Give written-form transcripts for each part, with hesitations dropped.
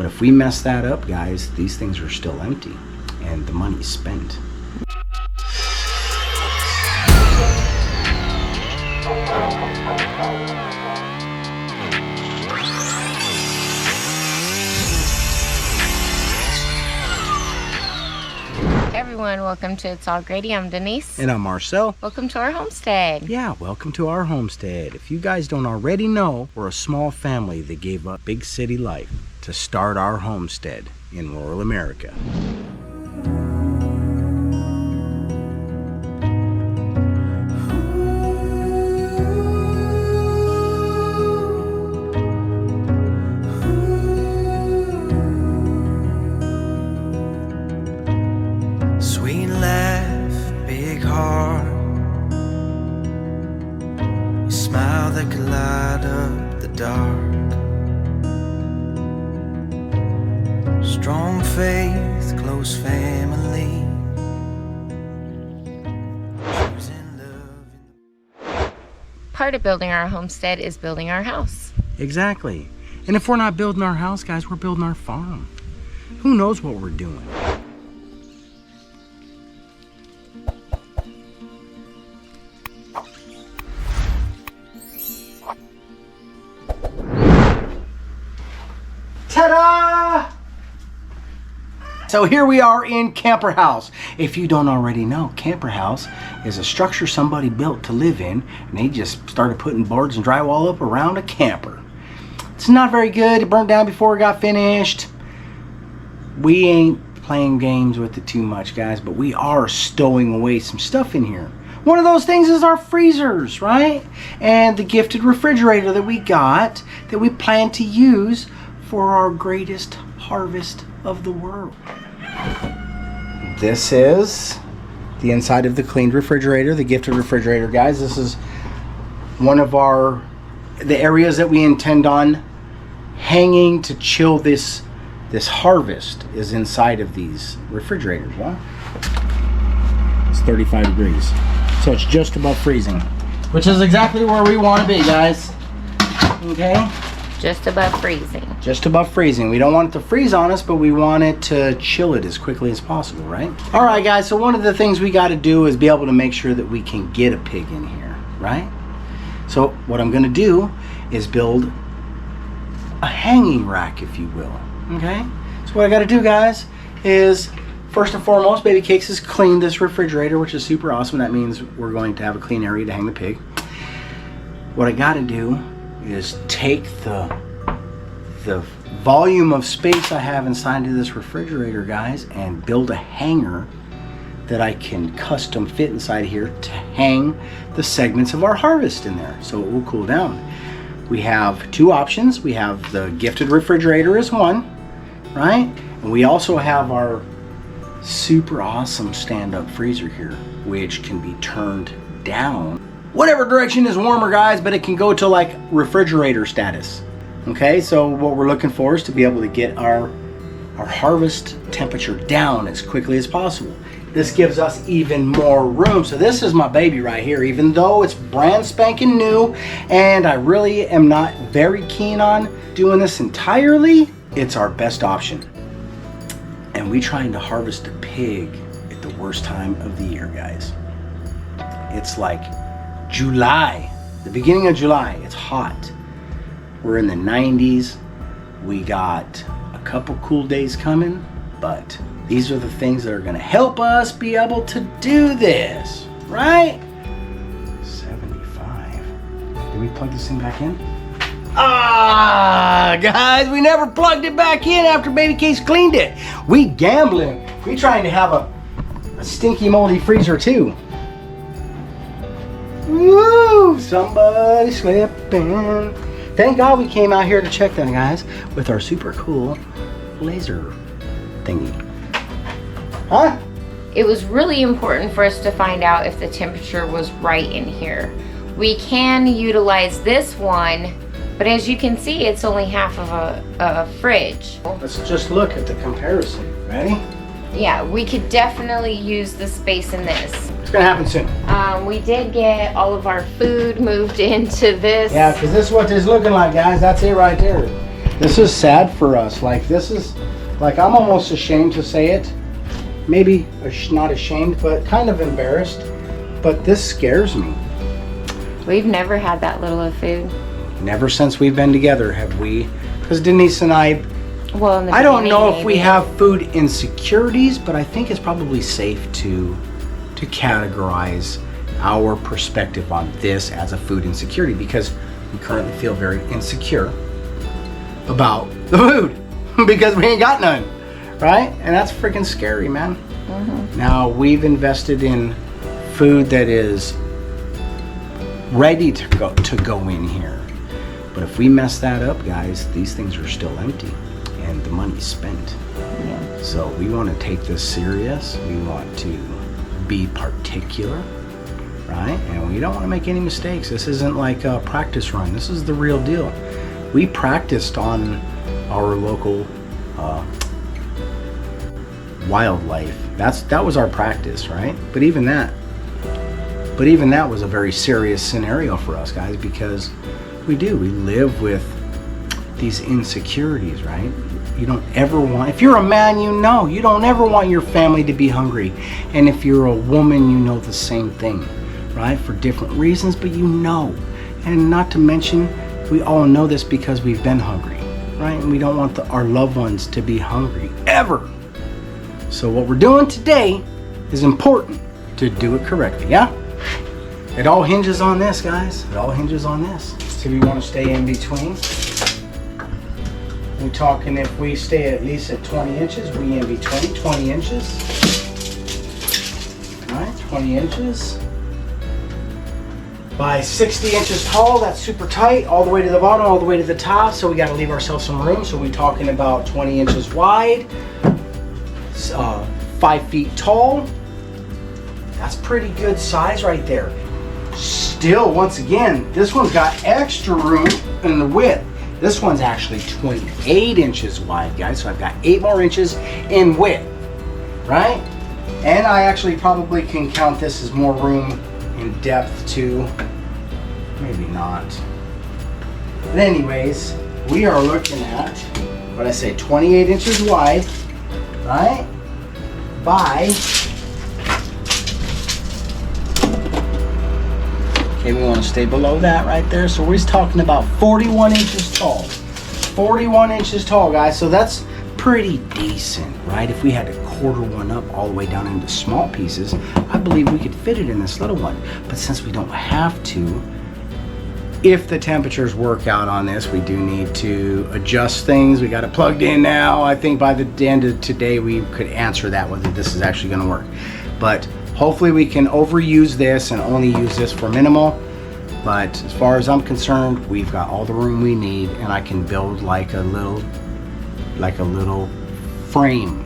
But if we mess that up, guys, these things are still empty and the money's spent. Everyone, welcome to It's All Grady. I'm Denise. And I'm Marcel. Welcome to our homestead. Yeah, welcome to our homestead. If you guys don't already know, we're a small family that gave up big city life to start our homestead in rural America. Sweet laugh, big heart, a smile that could light up the dark. Strong faith, close family. Choosing love. Part of building our homestead is building our house. Exactly. And if we're not building our house, guys, we're building our farm. Who knows what we're doing? Ta-da! So here we are in Camper House. If you don't already know, Camper House is a structure somebody built to live in, and they just started putting boards and drywall up around a camper. It's not very good. It burnt down before it got finished. We ain't playing games with it too much, guys, but we are stowing away some stuff in here. One of those things is our freezers, right? And the gifted refrigerator that we got that we plan to use for our greatest harvest of the world. This is the inside of the cleaned refrigerator, the gifted refrigerator, guys. This is one of the areas that we intend on hanging to chill this harvest is inside of these refrigerators. Well, it's 35 degrees, so it's just above freezing, which is exactly where we want to be, guys. Okay. Just above freezing. Just above freezing. We don't want it to freeze on us, but we want it to chill it as quickly as possible, right? All right, guys, so one of the things we got to do is be able to make sure that we can get a pig in here, right? So what I'm going to do is build a hanging rack, if you will, okay? So what I got to do, guys, is first and foremost, Baby Cakes has cleaned this refrigerator, which is super awesome. That means we're going to have a clean area to hang the pig. What I got to do is take the volume of space I have inside of this refrigerator, guys, and build a hanger that I can custom fit inside here to hang the segments of our harvest in there so it will cool down. We have two options. We have the gifted refrigerator as one, right? And we also have our super awesome stand-up freezer here, which can be turned down whatever direction is warmer, guys, but it can go to like refrigerator status. Okay, so what we're looking for is to be able to get our harvest temperature down as quickly as possible. This gives us even more room. So this is my baby right here, even though it's brand spanking new and I really am not very keen on doing this entirely, it's our best option. And we trying to harvest a pig at the worst time of the year, guys. It's like July, the beginning of July. It's hot. We're in the 90s. We got a couple cool days coming, but these are the things that are going to help us be able to do this, right? 75. Did we plug this thing back in? Ah, guys, we never plugged it back in after Baby Case cleaned it. We gambling. We trying to have a stinky, moldy freezer too. Woo! Somebody slipping. Thank God we came out here to check that, guys, with our super cool laser thingy. Huh? It was really important for us to find out if the temperature was right in here. We can utilize this one, but as you can see, it's only half of a fridge. Let's just look at the comparison. Ready? Yeah, we could definitely use the space in this. It's gonna happen soon. We did get all of our food moved into this. Yeah, because this is what this is looking like, guys. That's it right there. This is sad for us. Like, this is, like, I'm almost ashamed to say it. Maybe not ashamed, but kind of embarrassed. But this scares me. We've never had that little of food. Never since we've been together have we. Because Denise and I, Well, in the I don't know beginning, if we maybe. have food insecurities, but I think it's probably safe to categorize our perspective on this as a food insecurity, because we currently feel very insecure about the food because we ain't got none, right? And that's freaking scary, man. Now, we've invested in food that is ready to go in here, but if we mess that up, guys, these things are still empty and the money's spent. Yeah. So we want to take this serious. We want to be particular, right? And we don't want to make any mistakes. This isn't like a practice run. This is the real deal. We practiced on our local wildlife. That was our practice, right? But even that was a very serious scenario for us, guys, because we live with these insecurities, right? You don't ever want, if you're a man, you don't ever want your family to be hungry. And if you're a woman, you know the same thing, right? For different reasons, but you know. And not to mention, we all know this because we've been hungry, right? And we don't want our loved ones to be hungry, ever. So what we're doing today is important to do it correctly, yeah? It all hinges on this, guys. It all hinges on this. So we want to stay in between. We're talking if we stay at least at 20 inches, we in between 20 inches. All right, 20 inches. By 60 inches tall, that's super tight, all the way to the bottom, all the way to the top. So we got to leave ourselves some room. So we're talking about 20 inches wide, 5 feet tall. That's pretty good size right there. Still, once again, this one's got extra room in the width. This one's actually 28 inches wide, guys. So I've got 8 more inches in width, right? And I actually probably can count this as more room in depth too. Maybe not. But anyways, we are looking at, what I say, 28 inches wide, right? By, okay, we want to stay below that right there. So we're talking about 41 inches tall. 41 inches tall, guys. So that's pretty decent, right? If we had to quarter one up all the way down into small pieces, I believe we could fit it in this little one. But since we don't have to, if the temperatures work out on this, we do need to adjust things. We got it plugged in now. I think by the end of today, we could answer that, whether this is actually going to work. But hopefully we can overuse this and only use this for minimal. But as far as I'm concerned, we've got all the room we need, and I can build like a little frame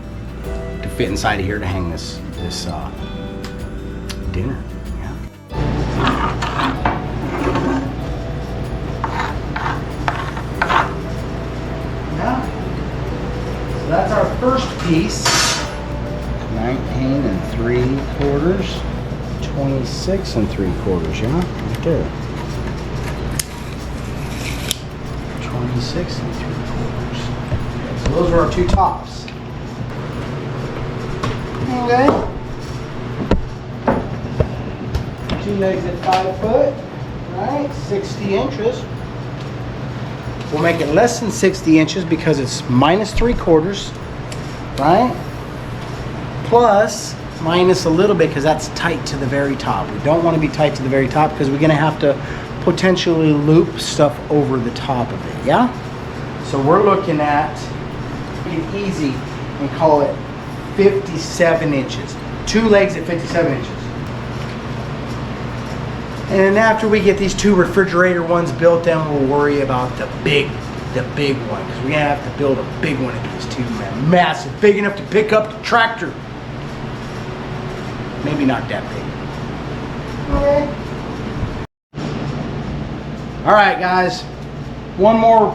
to fit inside of here to hang this dinner. So that's our first piece. 19 3/4, 26 3/4, yeah, right there. 26 3/4. So those are our 2 tops. Okay. 2 legs at 5 foot, right? 60 inches. We'll make it less than 60 inches because it's minus 3/4, right? Plus, minus a little bit because that's tight to the very top. We don't want to be tight to the very top because we're going to have to potentially loop stuff over the top of it, yeah? So we're looking at, make it easy and call it 57 inches. 2 legs at 57 inches. And then after we get these 2 refrigerator ones built, then we'll worry about the big one, because we're gonna have to build a big one of these too, man. Massive, big enough to pick up the tractor. Maybe not that big. Okay. All right, guys. One more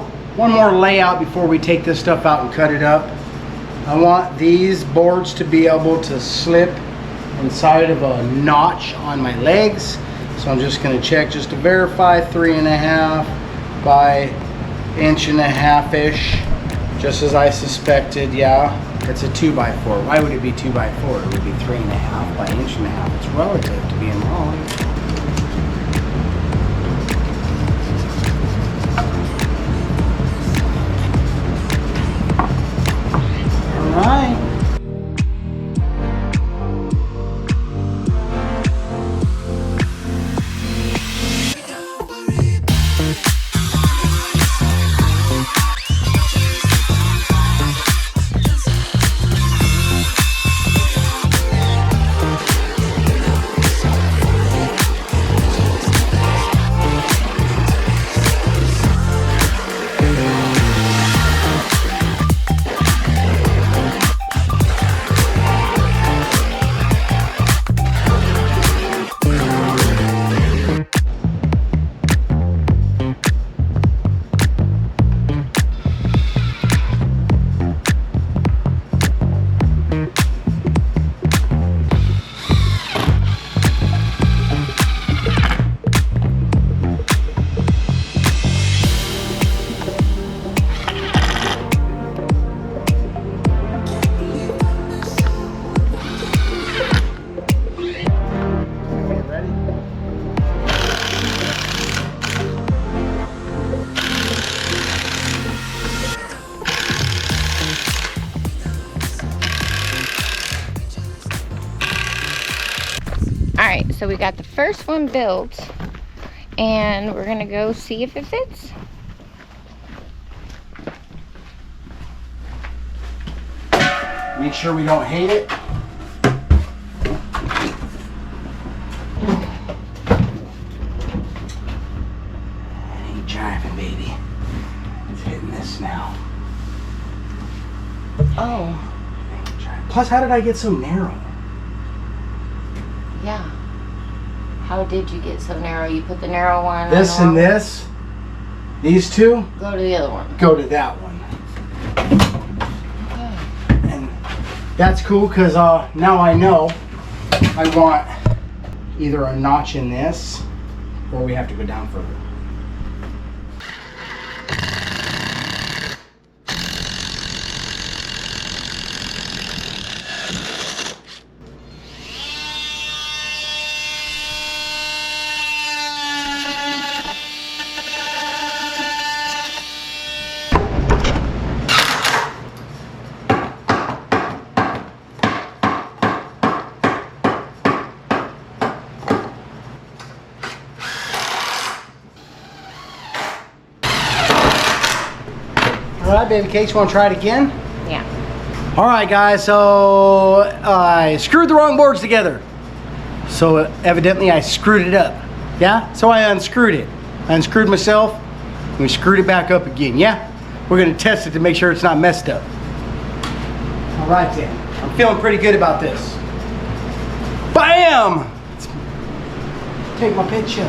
layout before we take this stuff out and cut it up. I want these boards to be able to slip inside of a notch on my legs. So I'm just going to check just to verify 3.5 by 1.5-ish, just as I suspected. Yeah, it's a 2x4. Why would it be 2x4? It would be 3.5 by 1.5. It's relative to being long. All right. Alright, so we got the first one built, and we're gonna go see if it fits. Make sure we don't hate it. Ain't jiving, baby. It's hitting this now. Oh, Plus, how did I get so narrow? yeah. How did you get so narrow? You put the narrow one on This the and wrong- this, these two, Go to the other one. go to that one. And that's cool because now I know I want either a notch in this or we have to go down further. All right, baby cakes, want to try it again? Yeah. All right, guys, so I screwed the wrong boards together. So evidently I screwed it up. Yeah, so I unscrewed it. I unscrewed myself, and we screwed it back up again. Yeah, we're gonna test it to make sure it's not messed up. All right then, I'm feeling pretty good about this. Bam! Let's take my picture.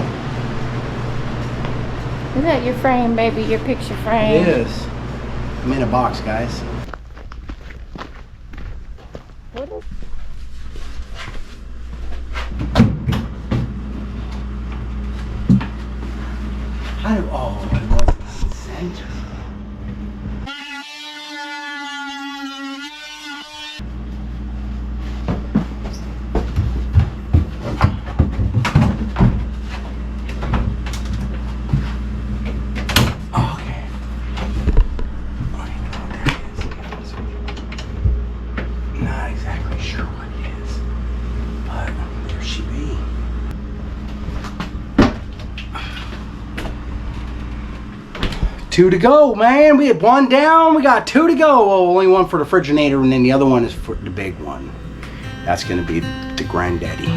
Is that your frame, baby? Your picture frame? It is. I'm in a box, guys. What is... How do, oh, it wasn't in the center. Okay. I don't know what that is. Not exactly sure what it is, but there she be. Two to go, man. We had one down. We got two to go. Well, only one for the refrigerator, and then the other one is for the big one. That's going to be the granddaddy.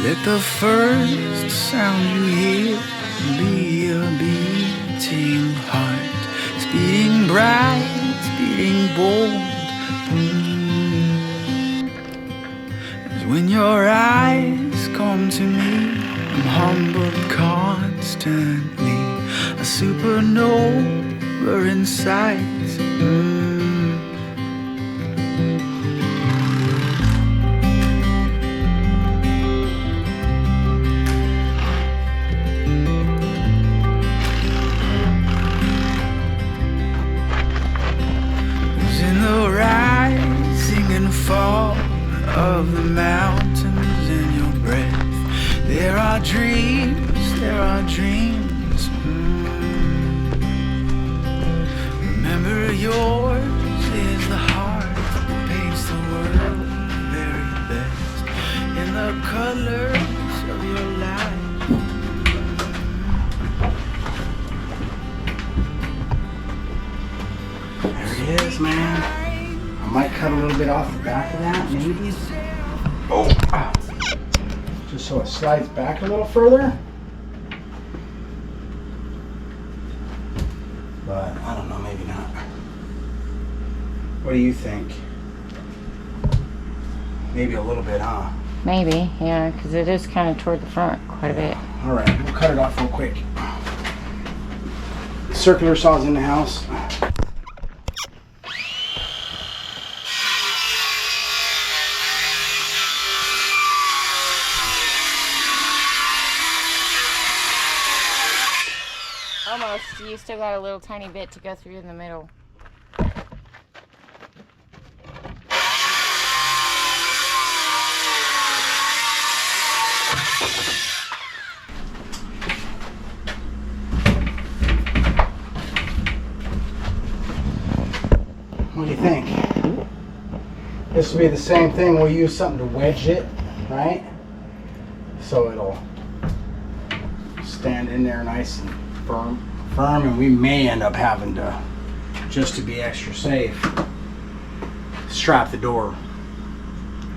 Let the first sound you hear be a beating heart, speeding bright, speeding bold. As when your eyes to me. I'm humbled constantly, a supernova in sight. In the rising and fall of the mountains in your breath, there are dreams, there are dreams. Remember, yours is the heart that paints the world very best in the colors of your life. There it is, man. I might cut a little bit off the back of that, maybe. Oh, just so it slides back a little further. But I don't know, maybe not. What do you think? Maybe a little bit, huh? Maybe, yeah, because it is kind of toward the front quite a bit. All right, we'll cut it off real quick. Circular saw's in the house. Almost. You still got a little tiny bit to go through in the middle. What do you think? This will be the same thing. We'll use something to wedge it, right? So it'll stand in there nice and firm, and we may end up having to, just to be extra safe, strap the door.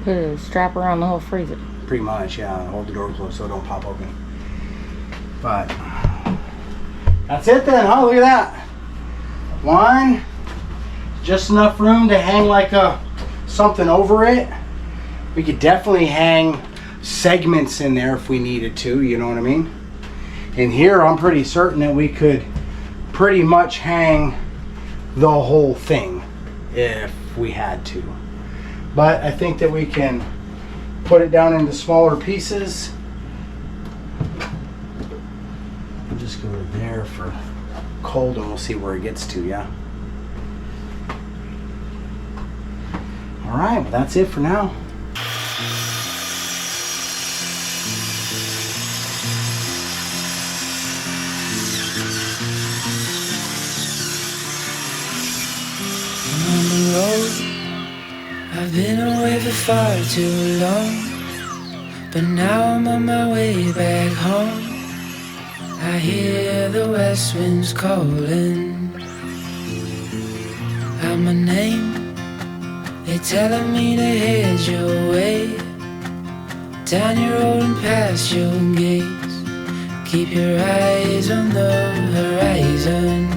Put a strap around the whole freezer. Pretty much, yeah. Hold the door closed so it don't pop open. But that's it then, huh? Look at that. One, just enough room to hang like something over it. We could definitely hang segments in there if we needed to, you know what I mean? And here I'm pretty certain that we could pretty much hang the whole thing if we had to. But I think that we can put it down into smaller pieces. We'll just go to there for cold and we'll see where it gets to, yeah? All right, well that's it for now. I've been away for far too long, but now I'm on my way back home. I hear the west winds calling out my name. They're telling me to head your way, down your road and past your gates. Keep your eyes on the horizon.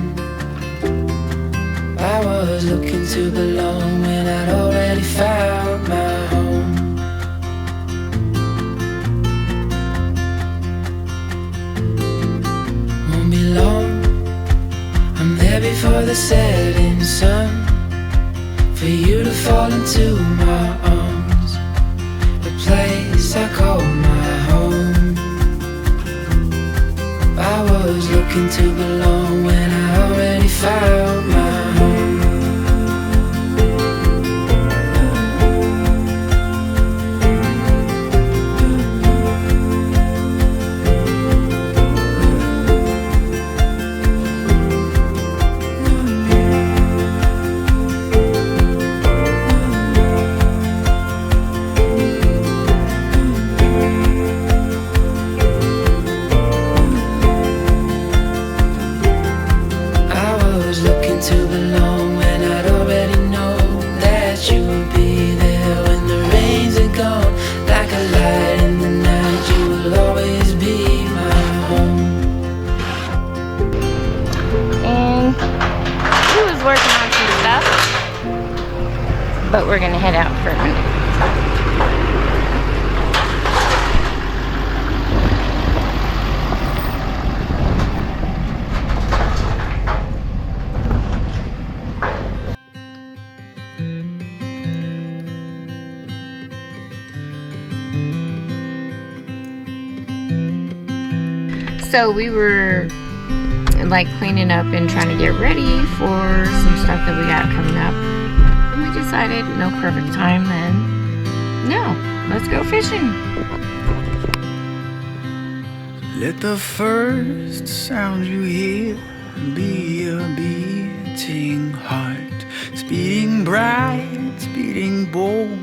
I was looking to belong when I'd already found my home. Won't be long, I'm there before the setting sun, for you to fall into my arms, a place I call my home. I was looking to belong when I already found my home. But we're gonna head out for a minute. So we were like cleaning up and trying to get ready for some stuff that we got coming up. And we decided no perfect time then. No, let's go fishing. Let the first sound you hear be a beating heart, speeding bright, speeding bold.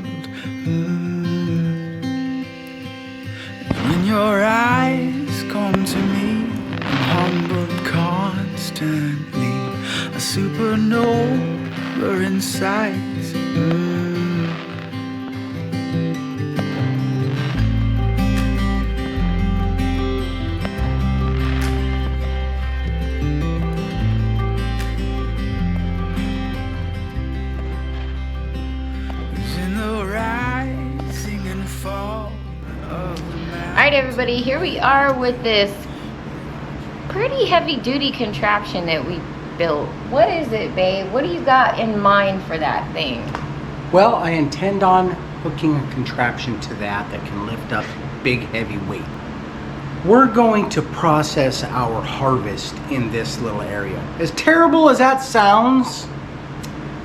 When your eyes come to me, I'm humbled constantly, a supernova in sight. Alright everybody, here we are with this pretty heavy duty contraption that we built. What is it, babe? What do you got in mind for that thing? Well, I intend on hooking a contraption to that can lift up big heavy weight. We're going to process our harvest in this little area. As terrible as that sounds,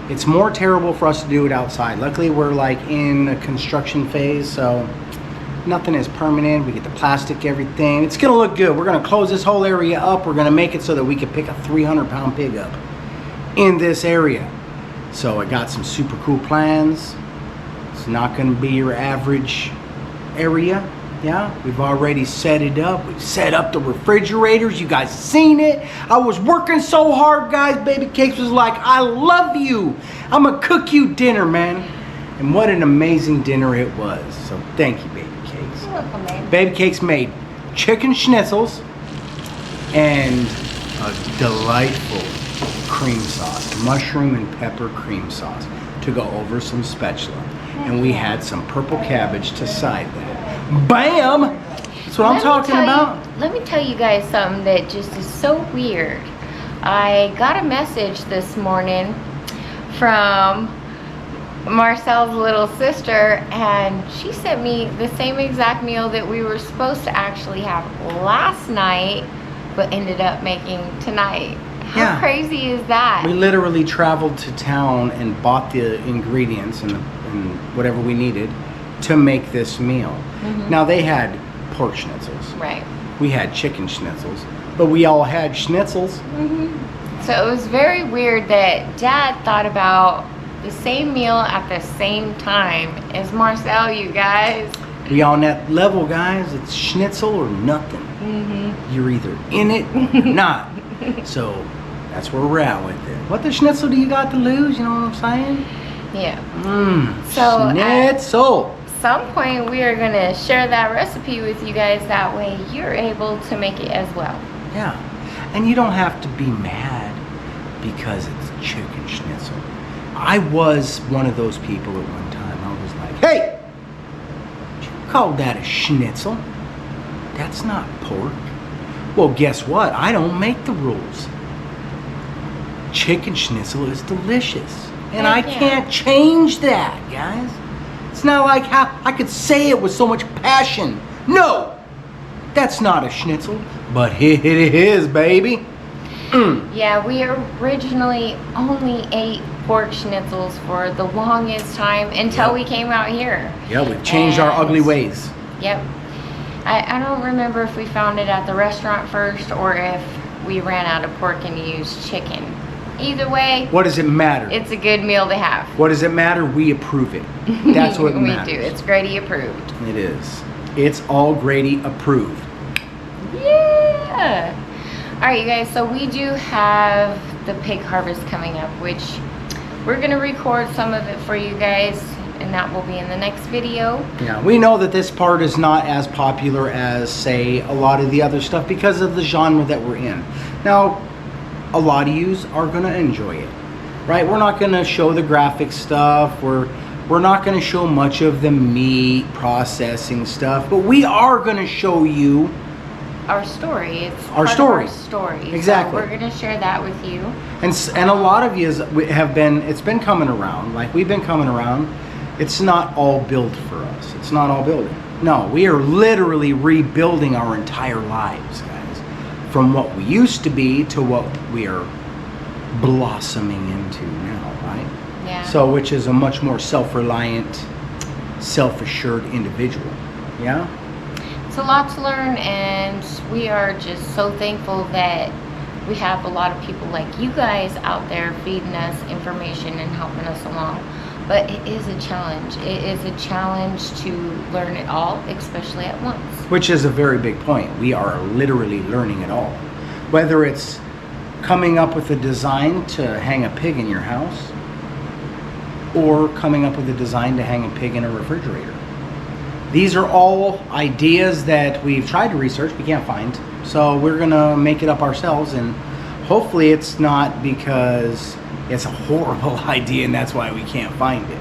it's more terrible for us to do it outside. Luckily we're like in a construction phase, so nothing is permanent. We get the plastic, everything. It's gonna look good. We're gonna close this whole area up. We're gonna make it so that we can pick a 300-pound pig up in this area. So I got some super cool plans. It's not gonna be your average area. Yeah, we've already set it up. We've set up the refrigerators. You guys seen it. I was working so hard, guys. Baby Cakes was like, I love you. I'm gonna cook you dinner, man. And what an amazing dinner it was. So thank you, Baby Cakes. You're welcome, babe. Baby Cakes made chicken schnitzels and a delightful cream sauce, mushroom and pepper cream sauce to go over some spatula. And we had some purple cabbage to side that. Bam! That's what I'm talking about. Let me tell you guys something that just is so weird. I got a message this morning from Marcel's little sister, and she sent me the same exact meal that we were supposed to actually have last night, but ended up making tonight. How crazy is that? We literally traveled to town and bought the ingredients and whatever we needed to make this meal. Now they had pork schnitzels. Right. We had chicken schnitzels, but we all had schnitzels. So it was very weird that Dad thought about the same meal at the same time as Marcel, you guys. We on that level, guys. It's schnitzel or nothing. You're either in it or you're not. So that's where we're at with it. What the schnitzel do you got to lose? You know what I'm saying? Yeah. So schnitzel. at some point we are gonna share that recipe with you guys. That way you're able to make it as well. Yeah. And you don't have to be mad because it's chicken schnitzel. I was one of those people at one time. I was like, hey, you called that a schnitzel? That's not pork. Well, guess what? I don't make the rules. Chicken schnitzel is delicious. And I can't change that, guys. It's not like how I could say it with so much passion. No, that's not a schnitzel, but it is, baby. Yeah, we originally only ate pork schnitzels for the longest time until we came out here. Yeah, we've changed our ugly ways. Yep. I don't remember if we found it at the restaurant first or if we ran out of pork and used chicken. Either way, what does it matter? It's a good meal to have. What does it matter? We approve it. That's what matters. We do. It's Grady approved. It is. It's all Grady approved. Yeah. All right, you guys. So we do have the pig harvest coming up, which we're gonna record some of it for you guys, and that will be in the next video. Yeah, we know that this part is not as popular as, say, a lot of the other stuff because of the genre that we're in. Now, a lot of yous are gonna enjoy it, right? We're not gonna show the graphic stuff. We're not gonna show much of the meat processing stuff, but we are gonna show you our story. It's our story. Our story. Exactly. So we're gonna share that with you. And a lot of you have been. It's been coming around. Like we've been coming around. It's not all built for us. It's not all building. No, we are literally rebuilding our entire lives, guys. from what we used to be to what we are blossoming into now, right? Yeah. So, which is a much more self-reliant, self-assured individual. Yeah? It's a lot to learn, and we are just so thankful that we have a lot of people like you guys out there feeding us information and helping us along. But it is a challenge. It is a challenge to learn it all, especially at once. Which is a very big point. We are literally learning it all. Whether it's coming up with a design to hang a pig in your house, or coming up with a design to hang a pig in a refrigerator. These are all ideas that we've tried to research, we can't find. So we're gonna make it up ourselves, and hopefully it's not because it's a horrible idea and that's why we can't find it.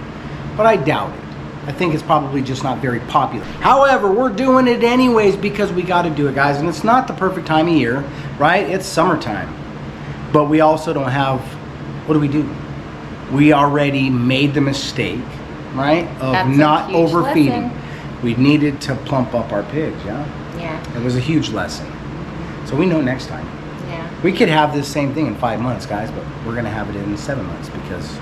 But I doubt it. I think it's probably just not very popular. However, we're doing it anyways because we gotta do it, guys. And it's not the perfect time of year, right? It's summertime. But we also don't have, what do? We already made the mistake, right? Of That's not a huge overfeeding. lesson. We needed to plump up our pigs, yeah? Yeah. It was a huge lesson. So we know next time. Yeah. We could have this same thing in 5 months, guys, but we're gonna have it in 7 months because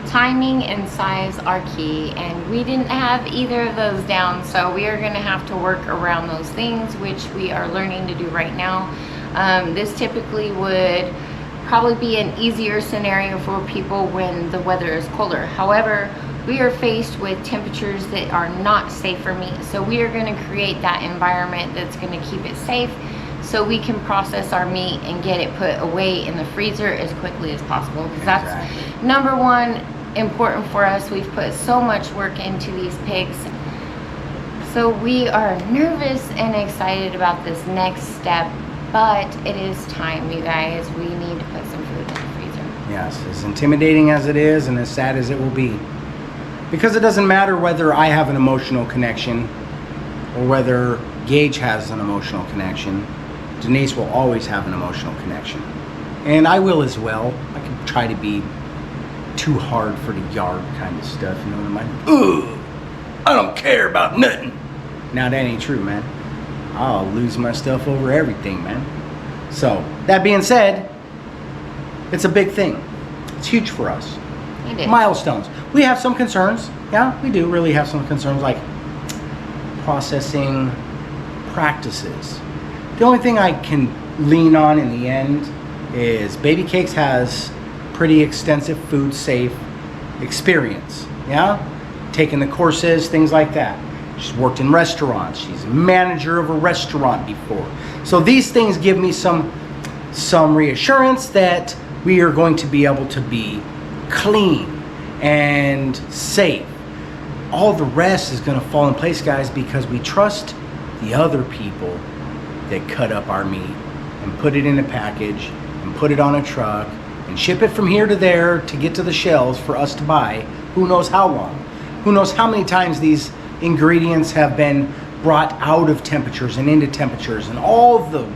Timing and size are key, and we didn't have either of those down, so we are going to have to work around those things, which we are learning to do right now. This typically would probably be an easier scenario for people when the weather is colder. However, we are faced with temperatures that are not safe for meat, so we are going to create that environment that's going to keep it safe so we can process our meat and get it put away in the freezer as quickly as possible, because that's number one important for us. We've put so much work into these pigs, so we are nervous and excited about this next step, but it is time, you guys. We need to put some food in the freezer. yes, as intimidating as it is and as sad as it will be, because it doesn't matter whether I have an emotional connection or whether Gage has an emotional connection. Denise will always have an emotional connection, and I will as well. I can try to be too hard for the yard kind of stuff, you know what I mean? Ugh, I don't care about nothing. Now that ain't true, man. I'll lose my stuff over everything, man. So that being said, it's a big thing. It's huge for us. It is. Milestones. We have some concerns. Yeah, we do really have some concerns, like processing practices. The only thing I can lean on in the end is Baby Cakes has pretty extensive food safe experience. Yeah, taking the courses, things like that. She's worked in restaurants. She's a manager of a restaurant before. So these things give me some reassurance that we are going to be able to be clean and safe. All the rest is going to fall in place, guys, because we trust the other people that cut up our meat and put it in a package and put it on a truck and ship it from here to there to get to the shelves for us to buy. Who knows how long? Who knows how many times these ingredients have been brought out of temperatures and into temperatures, and all the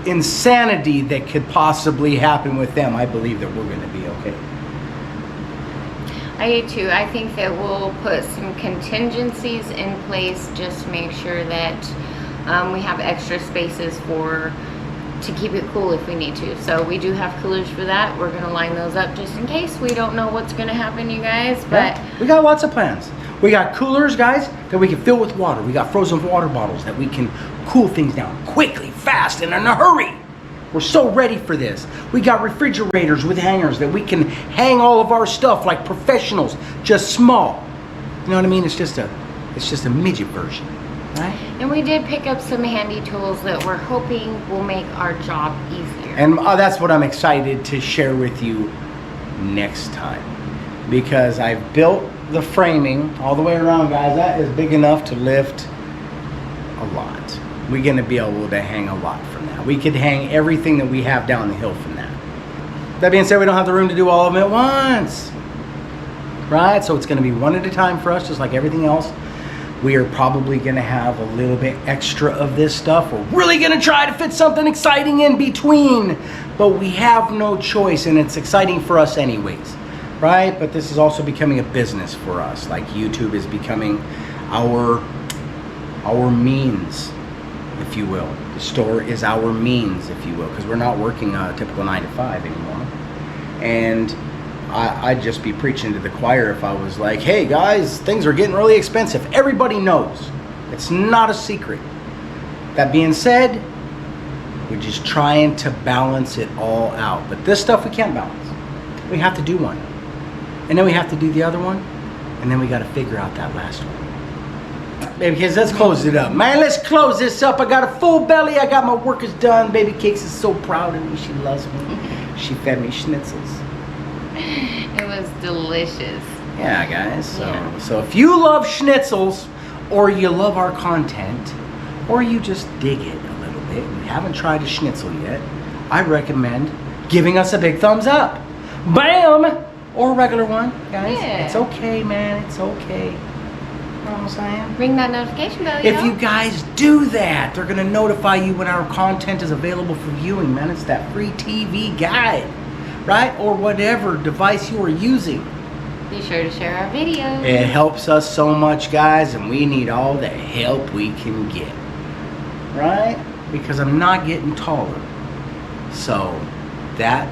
insanity that could possibly happen with them. I believe that we're going to be okay. I do too. I think that we'll put some contingencies in place just to make sure that we have extra spaces to keep it cool if we need to. So we do have coolers for that. We're going to line those up just in case. We don't know what's going to happen, you guys, but yeah, we got lots of plans. We got coolers, guys, that we can fill with water. We got frozen water bottles that we can cool things down quickly, fast, and in a hurry. We're so ready for this. We got refrigerators with hangers that we can hang all of our stuff like professionals, just small. You know what I mean? It's just a midget version, right? And we did pick up some handy tools that we're hoping will make our job easier. And that's what I'm excited to share with you next time, because I've built the framing all the way around, guys. That is big enough to lift a lot. We're going to be able to hang a lot from that. We could hang everything that we have down the hill from that. That being said, we don't have the room to do all of them at once, right? So it's going to be one at a time for us, just like everything else. We are probably going to have a little bit extra of this stuff. We're really going to try to fit something exciting in between, but we have no choice, and it's exciting for us anyways, right? But this is also becoming a business for us. Like YouTube is becoming our means, if you will. The store is our means, if you will, because we're not working a typical 9 to 5 anymore. And I'd just be preaching to the choir if I was like, hey guys, things are getting really expensive. Everybody knows. It's not a secret. That being said, we're just trying to balance it all out. But this stuff we can't balance. We have to do one. And then we have to do the other one. And then we got to figure out that last one. Baby kids, let's close it up. Man, let's close this up. I got a full belly. I got my workers done. Baby Cakes is so proud of me. She loves me. She fed me schnitzels. It was delicious. Yeah, guys. Yeah. So if you love schnitzels, or you love our content, or you just dig it a little bit, and you haven't tried a schnitzel yet, I recommend giving us a big thumbs up. Bam! Or a regular one, guys. Yeah. It's okay, man. It's okay. You know what I'm saying? Ring that notification bell, If you guys do that, they're going to notify you when our content is available for viewing, man. It's that free TV guide, right? Or whatever device you are using. Be sure to share our videos. It helps us so much, guys, and we need all the help we can get, right? Because I'm not getting taller. So that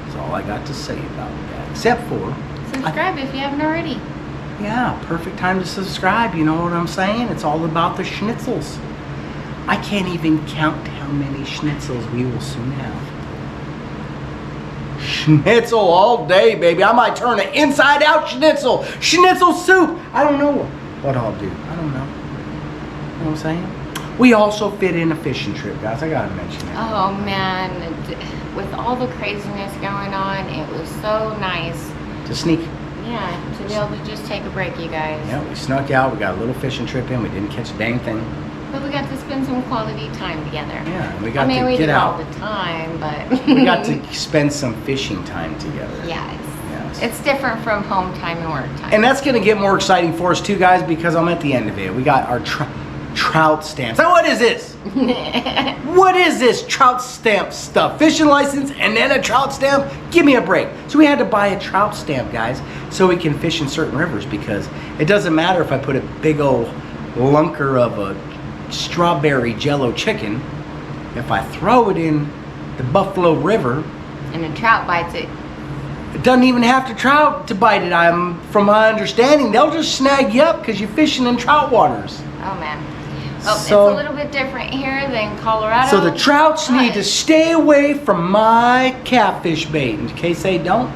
is all I got to say about that. Except for... Subscribe if you haven't already. Yeah, perfect time to subscribe, you know what I'm saying? It's all about the schnitzels. I can't even count how many schnitzels we will soon have. Schnitzel all day, baby. I might turn an inside-out schnitzel. Schnitzel soup. I don't know what I'll do. I don't know. You know what I'm saying? We also fit in a fishing trip, guys. I gotta mention that. Oh man, with all the craziness going on, it was so nice. To sneak. Yeah, to be able to just take a break, you guys. Yeah, we snuck out. We got a little fishing trip in. We didn't catch a dang thing. But we got to spend some quality time together. Yeah, and we got we to get did out. all the time, but We got to spend some fishing time together. Yeah, Yes. it's different from home time and work time. And that's going to get more exciting for us too, guys, because I'm at the end of it. We got our trout stamps. Now, what is this? What is this trout stamp stuff? Fishing license and then a trout stamp? Give me a break. So we had to buy a trout stamp, guys, so we can fish in certain rivers, because it doesn't matter if I put a big old lunker of a strawberry jello chicken. If I throw it in the Buffalo River and a trout bites it. it doesn't even have to trout to bite it. From my understanding, they'll just snag you up because you're fishing in trout waters. Oh man. Oh, So- it's a little bit different here than Colorado. So the trouts need to but stay away from my catfish bait. In case they don't,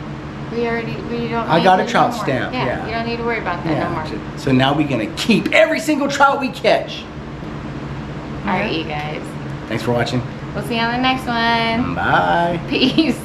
we don't. I need got to a trout no more. stamp, Yeah, yeah. you don't need to worry about that no more. So now we're gonna keep every single trout we catch. All right, you guys. Thanks for watching. We'll see you on the next one. Bye. Peace.